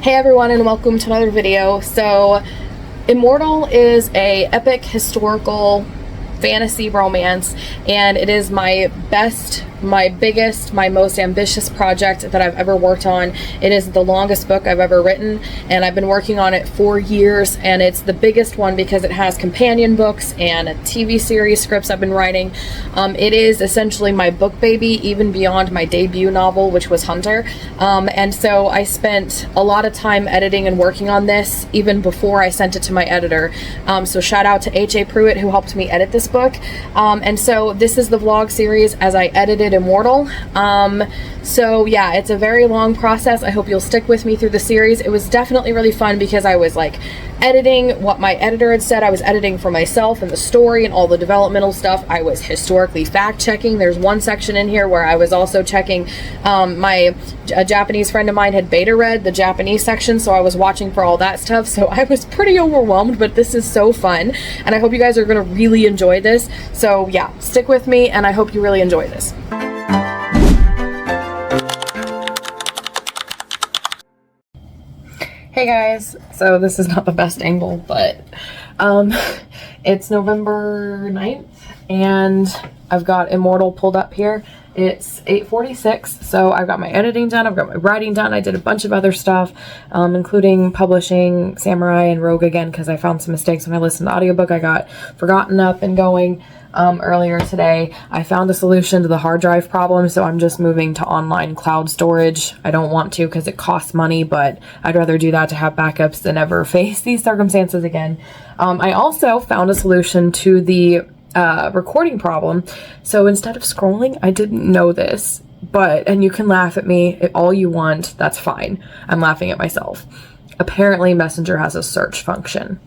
Hey everyone, and welcome to another video. So Immortal is a epic historical fantasy romance, and it is my best, my biggest, my most ambitious project that I've ever worked on. It is the longest book I've ever written, and I've been working on it for years, and it's the biggest one because it has companion books and a TV series scripts I've been writing. It is essentially my book baby, even beyond my debut novel, which was Hunter. And so I spent a lot of time editing and working on this even before I sent it to my editor. So shout out to H.A. Pruitt, who helped me edit this book. And so this is the vlog series as I edited Immortal. So yeah, it's a very long process. I hope you'll stick with me through the series. It was definitely really fun because I was like editing what my editor had said. I was editing for myself and the story and all the developmental stuff. I was historically fact checking. There's one section in here where I was also checking, a Japanese friend of mine had beta read the Japanese section, so I was watching for all that stuff. So I was pretty overwhelmed, but this is so fun, and I hope you guys are going to really enjoy this. So yeah, stick with me, and I hope you really enjoy this. Hey guys, so this is not the best angle, but it's November 9th, and I've got Immortal pulled up here. It's 8:46, so I've got my editing done, I've got my writing done. I did a bunch of other stuff, including publishing Samurai and Rogue again, because I found some mistakes when I listened to the audiobook. I got Forgotten up and going earlier today. I found a solution to the hard drive problem, so I'm just moving to online cloud storage. I don't want to because it costs money, but I'd rather do that to have backups than ever face these circumstances again. I also found a solution to the recording problem. So instead of scrolling, I didn't know this, and you can laugh at me all you want, that's fine. I'm laughing at myself. Apparently Messenger has a search function.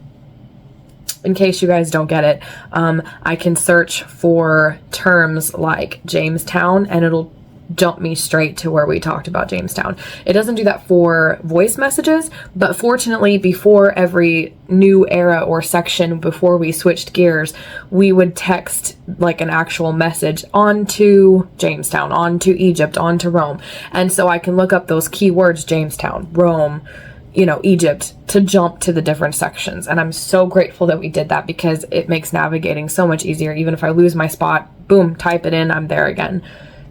In case you guys don't get it, I can search for terms like Jamestown and it'll jump me straight to where we talked about Jamestown. It doesn't do that for voice messages, but fortunately before every new era or section, before we switched gears, we would text like an actual message onto Jamestown, onto Egypt, onto Rome. And so I can look up those keywords, Jamestown, Rome, you know, Egypt, to jump to the different sections. And I'm so grateful that we did that because it makes navigating so much easier. Even if I lose my spot, boom, type it in, I'm there again.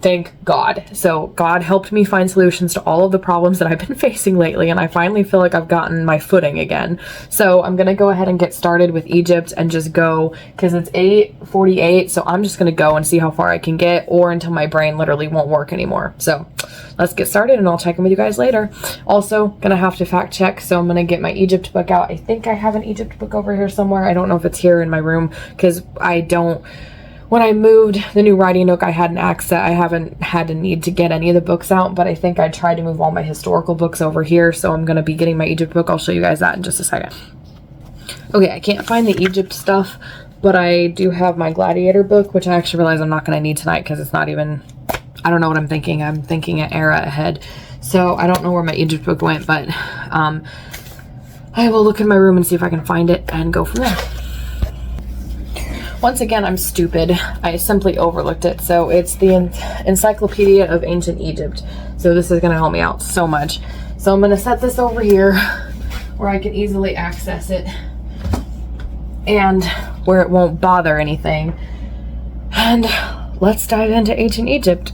Thank God. So God helped me find solutions to all of the problems that I've been facing lately, and I finally feel like I've gotten my footing again. So I'm gonna go ahead and get started with Egypt and just go, because it's 8:48, so I'm just gonna go and see how far I can get, or until my brain literally won't work anymore. So let's get started and I'll check in with you guys later. Also gonna have to fact check, so I'm gonna get my Egypt book out. I think I have an Egypt book over here somewhere. I don't know if it's here in my room, because when I moved the new writing nook, I haven't had a need to get any of the books out, but I think I tried to move all my historical books over here, so I'm going to be getting my Egypt book. I'll show you guys that in just a second. Okay, I can't find the Egypt stuff, but I do have my Gladiator book, which I actually realize I'm not going to need tonight because it's not even, I don't know what I'm thinking. I'm thinking an era ahead, so I don't know where my Egypt book went, but I will look in my room and see if I can find it and go from there. Once again, I'm stupid. I simply overlooked it. So it's the Encyclopedia of Ancient Egypt. So this is going to help me out so much. So I'm going to set this over here where I can easily access it and where it won't bother anything. And let's dive into Ancient Egypt.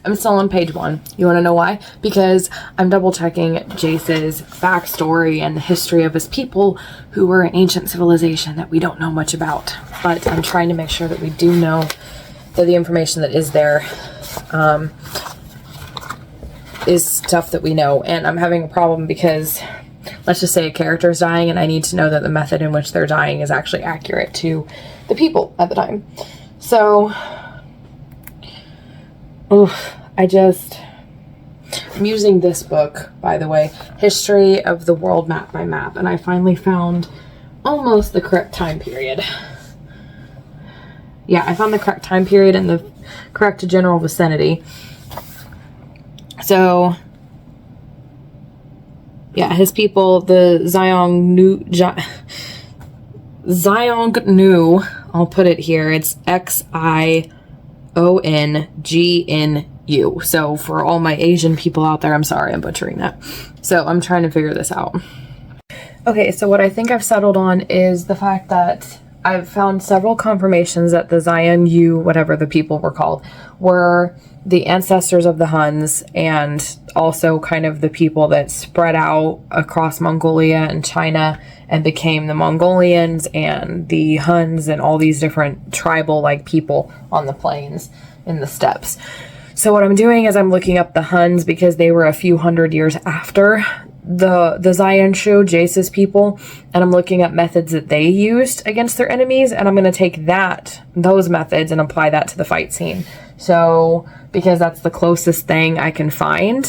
I'm still on page 1. You want to know why? Because I'm double checking Jace's backstory and the history of his people who were an ancient civilization that we don't know much about. But I'm trying to make sure that we do know that the information that is there is stuff that we know. And I'm having a problem because, let's just say a character is dying, and I need to know that the method in which they're dying is actually accurate to the people at the time. So I'm using this book, by the way, History of the World Map by Map, and I finally found almost the correct time period. Yeah, I found the correct time period and the correct general vicinity. So, yeah, his people, the Xiongnu, I'll put it here, it's Xiongnu, you. So for all my Asian people out there, I'm sorry, I'm butchering that. So I'm trying to figure this out. Okay, so what I think I've settled on is the fact that I've found several confirmations that the Xian Yu, whatever the people were called, were the ancestors of the Huns, and also kind of the people that spread out across Mongolia and China and became the Mongolians and the Huns and all these different tribal like people on the plains in the steppes. So what I'm doing is I'm looking up the Huns because they were a few hundred years after the Xian Shu, Jace's people, and I'm looking at methods that they used against their enemies, and I'm going to take those methods and apply that to the fight scene. So, because that's the closest thing I can find,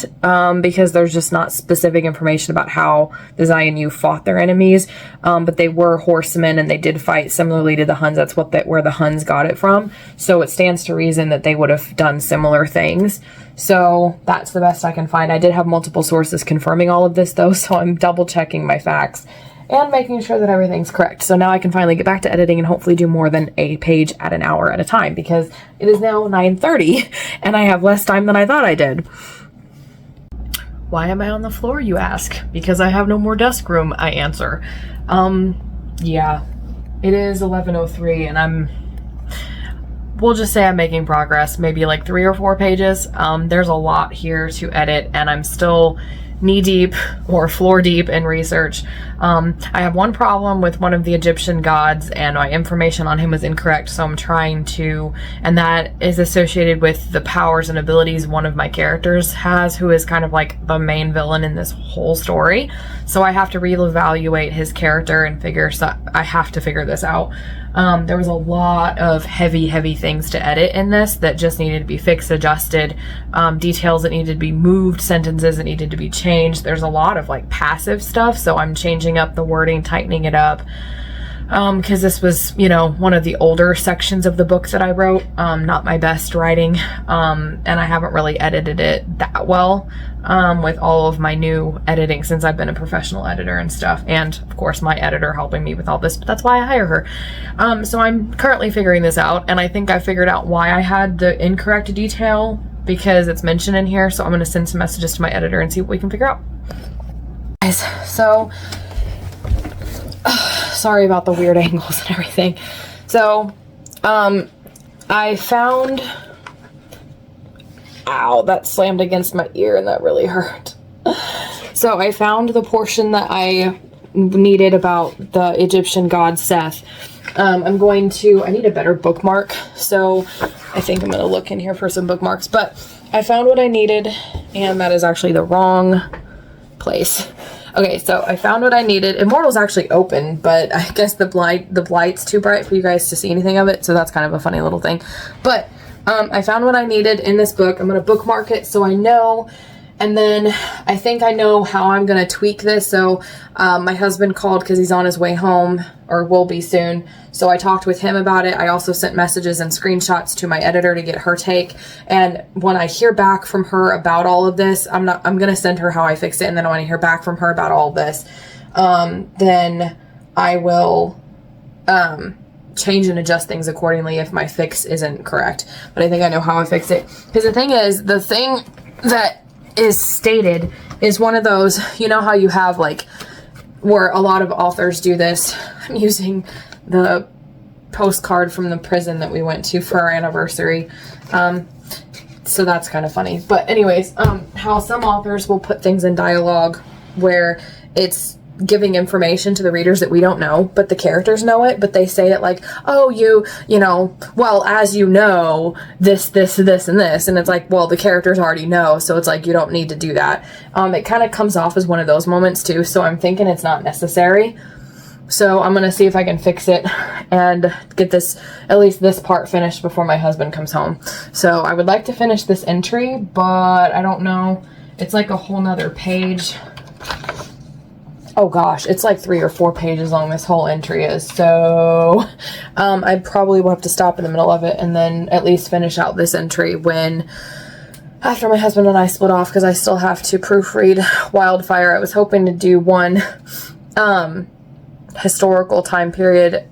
because there's just not specific information about how the Xian Yu fought their enemies, but they were horsemen and they did fight similarly to the Huns. That's where the Huns got it from. So it stands to reason that they would have done similar things. So that's the best I can find. I did have multiple sources confirming all of this though, so I'm double checking my facts and making sure that everything's correct. So now I can finally get back to editing and hopefully do more than a page at an hour at a time, because it is now 9:30 and I have less time than I thought I did. Why am I on the floor, you ask? Because I have no more desk room, I answer. Yeah, it is 11:03 and we'll just say I'm making progress, maybe like 3 or 4 pages. There's a lot here to edit and I'm still knee deep or floor deep in research. I have one problem with one of the Egyptian gods and my information on him was incorrect, so I'm trying to, and that is associated with the powers and abilities one of my characters has, who is kind of like the main villain in this whole story. So I have to reevaluate his character and I have to figure this out. There was a lot of heavy things to edit in this that just needed to be fixed, adjusted, details that needed to be moved, sentences that needed to be changed. There's a lot of like passive stuff, so I'm changing up the wording, tightening it up, because this was, you know, one of the older sections of the book that I wrote, not my best writing, and I haven't really edited it that well with all of my new editing since I've been a professional editor and stuff, and of course my editor helping me with all this, but that's why I hire her. So I'm currently figuring this out, and I think I figured out why I had the incorrect detail, because it's mentioned in here, so I'm going to send some messages to my editor and see what we can figure out. Guys, so sorry about the weird angles and everything. So I found, ow, that slammed against my ear and that really hurt. So I found the portion that I needed about the Egyptian god Seth. I need a better bookmark, so I think I'm gonna look in here for some bookmarks, but I found what I needed, and that is actually the wrong place. Okay, so I found what I needed. Immortal's actually open, but I guess the light's too bright for you guys to see anything of it, so that's kind of a funny little thing. But I found what I needed in this book. I'm gonna bookmark it so I know. And then I think I know how I'm going to tweak this. So my husband called because he's on his way home, or will be soon. So I talked with him about it. I also sent messages and screenshots to my editor to get her take. And when I hear back from her about all of this, I'm going to send her how I fix it. And then when I hear back from her about all of this, then I will change and adjust things accordingly if my fix isn't correct. But I think I know how I fix it. Because the thing is, the thing that is stated is one of those, you know how you have like, where a lot of authors do this. I'm using the postcard from the prison that we went to for our anniversary. So that's kind of funny. But anyways, how some authors will put things in dialogue where it's giving information to the readers that we don't know, but the characters know it, but they say it like, oh, you know, well, as you know, this, and this, and it's like, well, the characters already know, so it's like, you don't need to do that. It kind of comes off as one of those moments too, so I'm thinking it's not necessary. So I'm going to see if I can fix it and get this, at least this part finished before my husband comes home. So I would like to finish this entry, but I don't know. It's like a whole nother page. Oh gosh, it's like 3 or 4 pages long, this whole entry is. So I probably will have to stop in the middle of it and then at least finish out this entry after my husband and I split off, because I still have to proofread Wildfire. I was hoping to do one historical time period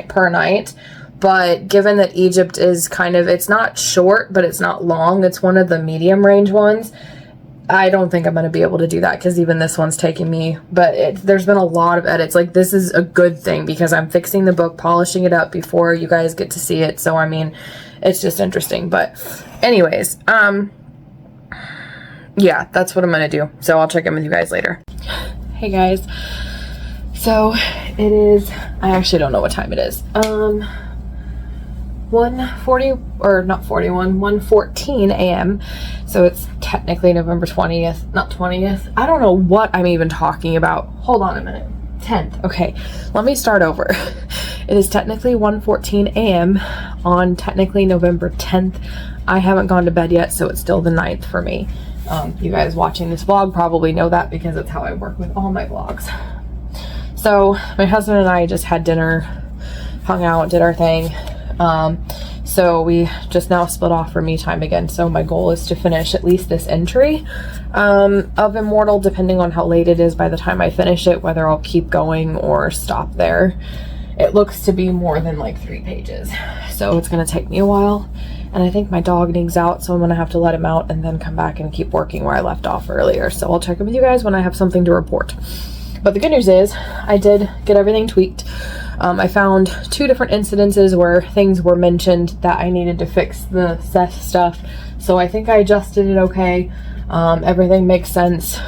per night, but given that Egypt is kind of, it's not short, but it's not long. It's one of the medium range ones. I don't think I'm going to be able to do that because even this one's taking me, but there's been a lot of edits. Like, this is a good thing because I'm fixing the book, polishing it up before you guys get to see it. So, I mean, it's just interesting. But anyways, yeah, that's what I'm going to do. So I'll check in with you guys later. Hey guys. So it is, I actually don't know what time it is. 1:40 or not 41, 1:14 a.m. So it's technically November 20th, not 20th. I don't know what I'm even talking about. Hold on a minute. 10th. Okay, let me start over. It is technically 1:14 a.m. on technically November 10th. I haven't gone to bed yet, so it's still the 9th for me. You guys watching this vlog probably know that because it's how I work with all my vlogs. So my husband and I just had dinner, hung out, did our thing. So we just now split off for me time again. So my goal is to finish at least this entry of Immortal, depending on how late it is by the time I finish it, whether I'll keep going or stop there. It looks to be more than like 3 pages. So it's going to take me a while. And I think my dog needs out, so I'm going to have to let him out and then come back and keep working where I left off earlier. So I'll check in with you guys when I have something to report. But the good news is I did get everything tweaked. I found 2 different incidences where things were mentioned that I needed to fix the Seth stuff. So I think I adjusted it okay. Everything makes sense.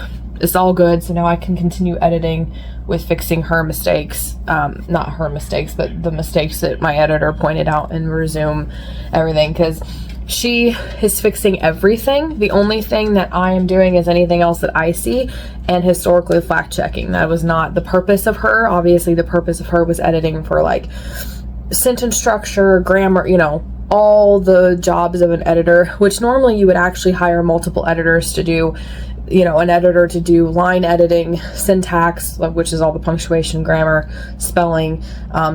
It's all good. So now I can continue editing with fixing her mistakes. Not her mistakes, but the mistakes that my editor pointed out, and resume everything. Because she is fixing everything. The only thing that I am doing is anything else that I see and historically fact checking. That was not the purpose of her. Obviously the purpose of her was editing for like sentence structure, grammar, you know, all the jobs of an editor, which normally you would actually hire multiple editors to do. You know, an editor to do line editing, syntax, which is all the punctuation, grammar, spelling,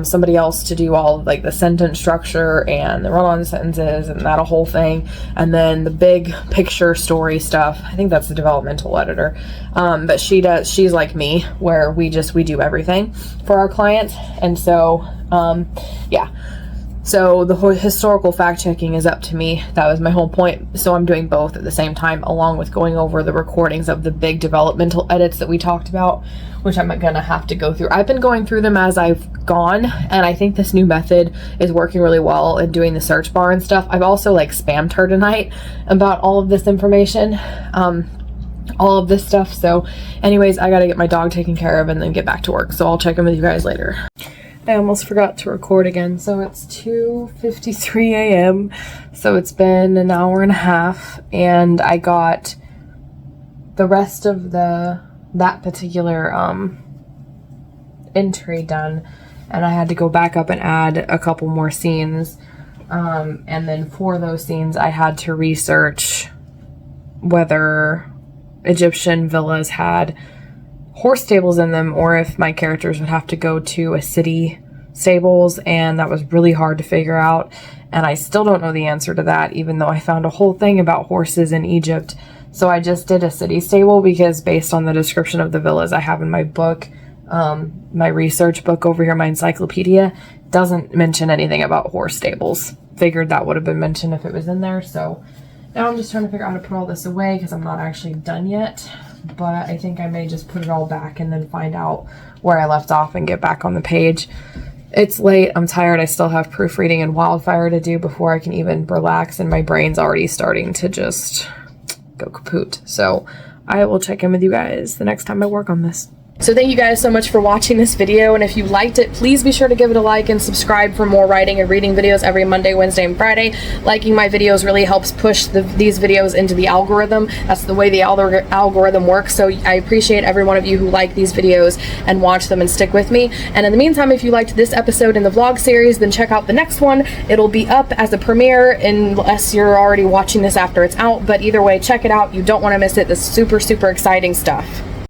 somebody else to do all of, like, the sentence structure and the run-on sentences and that whole thing, and then the big picture story stuff. I think that's the developmental editor, but she's like me, where we do everything for our clients. And so yeah, so the whole historical fact checking is up to me. That was my whole point. So I'm doing both at the same time, along with going over the recordings of the big developmental edits that we talked about, which I'm gonna have to go through. I've been going through them as I've gone, and I think this new method is working really well in doing the search bar and stuff. I've also like spammed her tonight about all of this information, all of this stuff. So anyways, I gotta get my dog taken care of and then get back to work. So I'll check in with you guys later. I almost forgot to record again. So it's 2:53 a.m. So it's been an hour and a half, and I got the rest of that particular entry done, and I had to go back up and add a couple more scenes. And then for those scenes, I had to research whether Egyptian villas had horse stables in them, or if my characters would have to go to a city stables, and that was really hard to figure out, and I still don't know the answer to that, even though I found a whole thing about horses in Egypt. So I just did a city stable because based on the description of the villas I have in my book, my research book over here, my encyclopedia, doesn't mention anything about horse stables. Figured that would have been mentioned if it was in there. So now I'm just trying to figure out how to put all this away because I'm not actually done yet. But I think I may just put it all back and then find out where I left off and get back on the page. It's late, I'm tired, I still have proofreading and wildfire to do before I can even relax, and my brain's already starting to just go kaput. So I will check in with you guys the next time I work on this. So thank you guys so much for watching this video, and if you liked it, please be sure to give it a like and subscribe for more writing and reading videos every Monday, Wednesday, and Friday. Liking my videos really helps push these videos into the algorithm. That's the way the algorithm works, so I appreciate every one of you who like these videos and watch them and stick with me. And in the meantime, if you liked this episode in the vlog series, then check out the next one. It'll be up as a premiere unless you're already watching this after it's out, but either way, check it out. You don't want to miss it. This super, super exciting stuff.